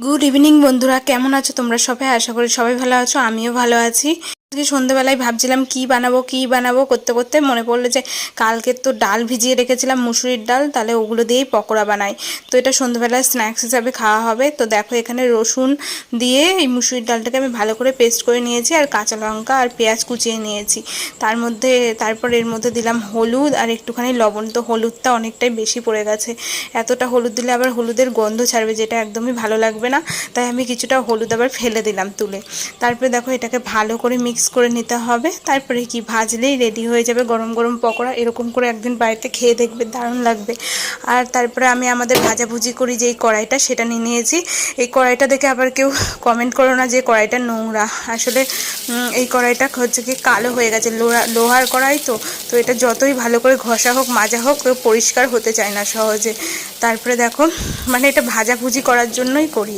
Good evening বন্ধুরা, কেমন আছো তোমরা সবাই? আশা করি সবাই ভালো আছো, আমিও ভালো আছি। আজকে সন্ধ্যাবেলায় ভাবছিলাম কি বানাবো করতে করতে মনে পড়লো যে কালকে তো ডাল ভিজিয়ে রেখেছিলাম, মুসুরির ডাল, তাহলে ওগুলো দিয়েই পকোড়া বানাই। তো এটা সন্ধ্যাবেলায় স্ন্যাক্স হিসাবে খাওয়া হবে। তো দেখো এখানে রসুন দিয়ে এই মুসুরির ডালটাকে আমি ভালো করে পেস্ট করে নিয়েছি, আর কাঁচা লঙ্কা আর পেঁয়াজ কুচিয়ে নিয়েছি। তারপর এর মধ্যে দিলাম হলুদ আর একটুখানি লবণ। তো হলুদটা অনেকটাই বেশি পড়ে গেছে, এতটা হলুদ দিলে আবার হলুদের গন্ধ ছাড়বে, যেটা একদমই ভালো লাগবে না। তাই আমি কিছুটা হলুদ আবার ফেলে দিলাম তুলে। তারপরে দেখো এটাকে ভালো করে মিক্স করে নিতে হবে। তারপরে কি ভাজলেই রেডি হয়ে যাবে গরম গরম পকোড়া। এরকম করে একদিন বাড়িতে খেয়ে দেখবে, দারুণ লাগবে। আর তারপরে আমি আমাদের ভাজাভুজি করি যেই কড়াইটা, সেটা নিয়ে নিয়েছি। এই কড়াইটা দেখে আবার কেউ কমেন্ট করো না যে কড়াইটা নোংরা। আসলে এই কড়াইটা হচ্ছে কি কালো হয়ে গেছে, লোহার কড়াই তো। তো এটা যতই ভালো করে ঘষা হোক মাজা হোক, পরিষ্কার হতে চায় না সহজে। তারপরে দেখো, মানে এটা ভাজাভুজি করার জন্যই করি।